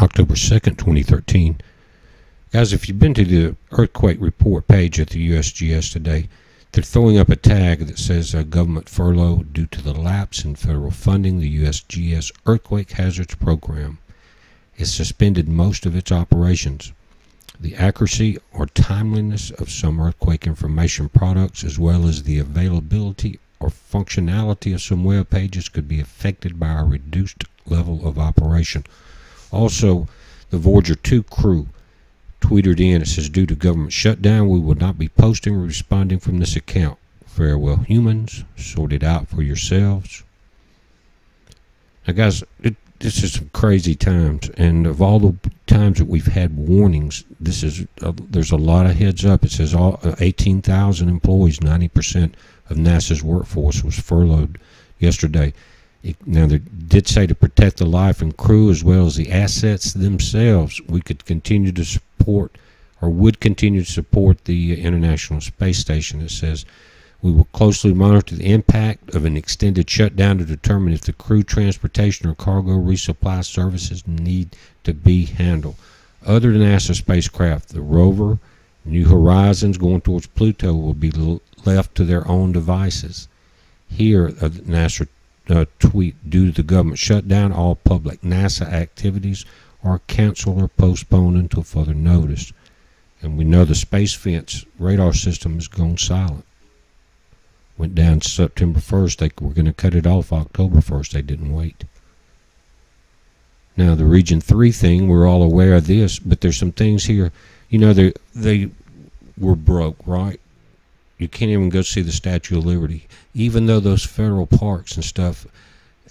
October 2nd, 2013. Guys, if you've been to the earthquake report page at the USGS today, they're throwing up a tag that says government furlough due to the lapse in federal funding. The USGS Earthquake Hazards Program has suspended most of its operations. The accuracy or timeliness of some earthquake information products, as well as the availability or functionality of some web pages, could be affected by a reduced level of operation. Also, the Voyager 2 crew tweeted in, it says, due to government shutdown, we will not be posting or responding from this account. Farewell, humans. Sort it out for yourselves. Now, guys, this is some crazy times, and of all the times that we've had warnings, this is there's a lot of heads up. It says 18,000 employees, 90% of NASA's workforce was furloughed yesterday. Now, they did say to protect the life and crew as well as the assets themselves, we could continue to support, or would continue to support, the International Space Station. It says, we will closely monitor the impact of an extended shutdown to determine if the crew transportation or cargo resupply services need to be handled. Other than NASA spacecraft, the rover, New Horizons going towards Pluto, will be left to their own devices. Here, NASA tweet, due to the government shutdown, all public NASA activities are canceled or postponed until further notice. And we know the Space Fence radar system has gone silent. Went down September 1st. They were going to cut it off October 1st. They didn't wait. Now, the Region 3 thing, we're all aware of this, but there's some things here. You know, they were broke, right? You can't even go see the Statue of Liberty. Even though those federal parks and stuff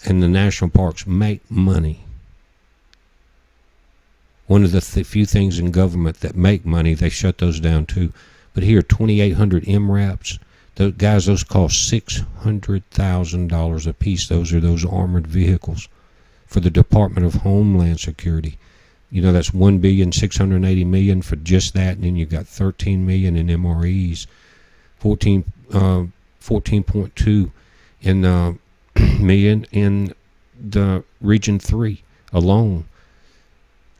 and the national parks make money. One of the few things in government that make money, they shut those down too. But here, 2,800 MRAPs. Those cost $600,000 a piece. Those are those armored vehicles for the Department of Homeland Security. You know, that's $1,680,000,000 for just that, and then you got $13 million in MREs, 14.2 million in the Region 3 alone.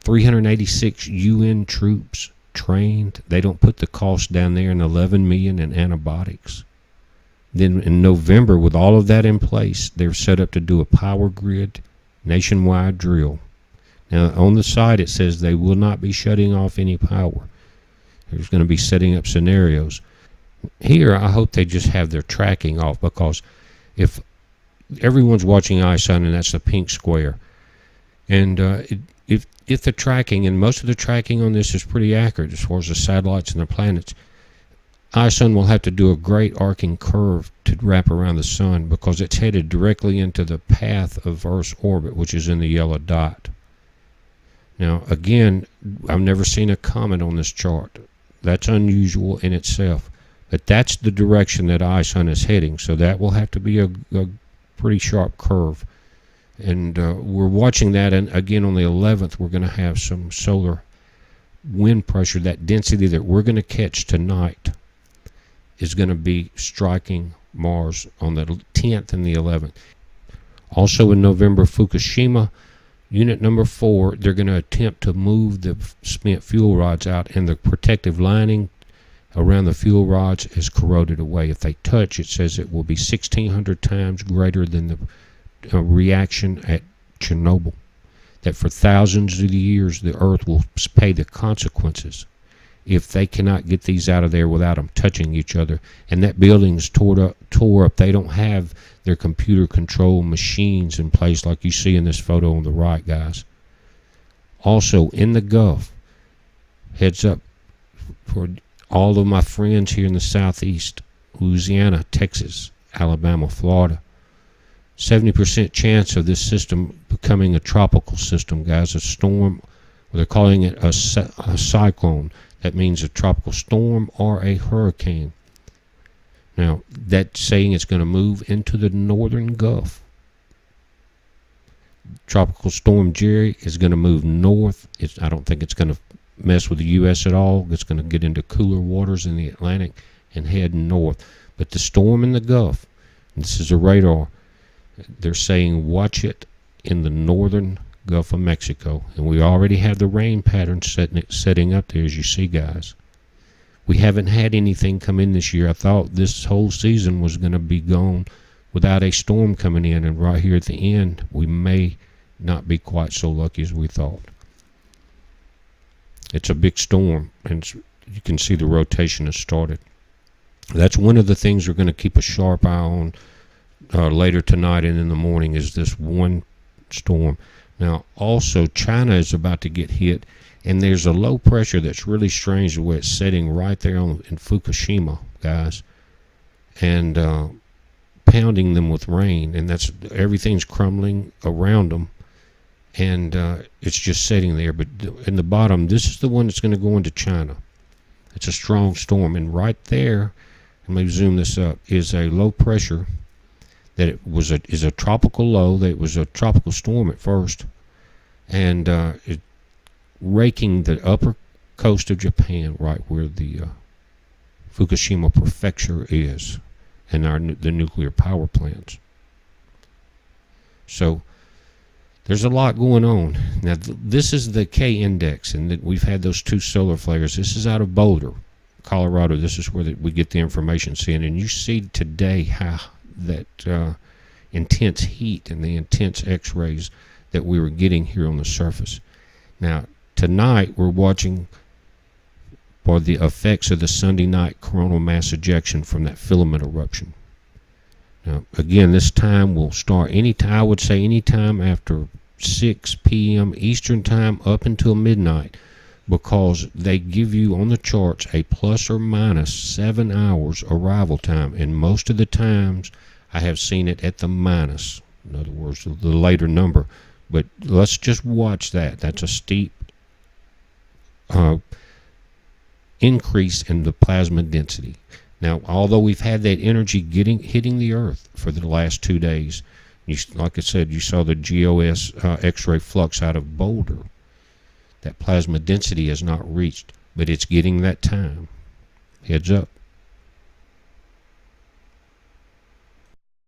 386 UN troops trained. They don't put the cost down there, and 11 million in antibiotics. Then in November, with all of that in place, they're set up to do a power grid nationwide drill. Now, on the side, it says they will not be shutting off any power. There's going to be setting up scenarios. Here, I hope they just have their tracking off, because if everyone's watching Ison, and that's the pink square, and if the tracking, and most of the tracking on this is pretty accurate as far as the satellites and the planets, Ison will have to do a great arcing curve to wrap around the sun, because it's headed directly into the path of Earth's orbit, which is in the yellow dot. Now, again, I've never seen a comet on this chart. That's unusual in itself. But that's the direction that Ison is heading, so that will have to be a pretty sharp curve. And we're watching that, and again on the 11th, we're going to have some solar wind pressure. That density that we're going to catch tonight is going to be striking Mars on the 10th and the 11th. Also in November, Fukushima, unit number 4, they're going to attempt to move the spent fuel rods out, and the protective lining around the fuel rods is corroded away. If they touch, it says it will be 1,600 times greater than the reaction at Chernobyl. That for thousands of years, the Earth will pay the consequences if they cannot get these out of there without them touching each other. And that building's tore up. They don't have their computer control machines in place like you see in this photo on the right, guys. Also, in the Gulf, heads up for all of my friends here in the Southeast, Louisiana, Texas, Alabama, Florida. 70% chance of this system becoming a tropical system, guys, a storm. They're calling it a cyclone. That means a tropical storm or a hurricane. Now, that's saying it's going to move into the northern Gulf. Tropical Storm Jerry is going to move north. I don't think it's going to mess with the U.S. at all. It's going to get into cooler waters in the Atlantic and head north. But the storm in the Gulf, this is a radar, they're saying watch it in the northern Gulf of Mexico, and we already have the rain pattern setting up there, as you see, guys. We haven't had anything come in this year. I thought this whole season was going to be gone without a storm coming in, and right here at the end, we may not be quite so lucky as we thought. It's a big storm, and you can see the rotation has started. That's one of the things we're going to keep a sharp eye on later tonight and in the morning, is this one storm. Now, also, China is about to get hit, and there's a low pressure that's really strange the way it's setting right there in Fukushima, guys, and pounding them with rain, and that's everything's crumbling around them, and it's just sitting there. But in the bottom, this is the one that's going to go into China. It's a strong storm, and right there, let me zoom this up, is a low pressure that is a tropical low. That was a tropical storm at first, and it raking the upper coast of Japan, right where the Fukushima prefecture is, and the nuclear power plants. So there's a lot going on. Now this is the K index, and that we've had those 2 solar flares. This is out of Boulder, Colorado. This is where we get the information seen, and you see today how that intense heat and the intense X-rays that we were getting here on the surface. Now tonight we're watching for the effects of the Sunday night coronal mass ejection from that filament eruption. Now again, this time will start anytime, I would say anytime after 6 p.m. Eastern time up until midnight, because they give you on the charts a plus or minus 7 hours arrival time, and most of the times I have seen it at the minus, in other words, the later number. But let's just watch that. That's a steep increase in the plasma density. Now, although we've had that energy hitting the Earth for the last 2 days, like I said, you saw the GOS X-ray flux out of Boulder. That plasma density has not reached, but it's getting that time. Heads up.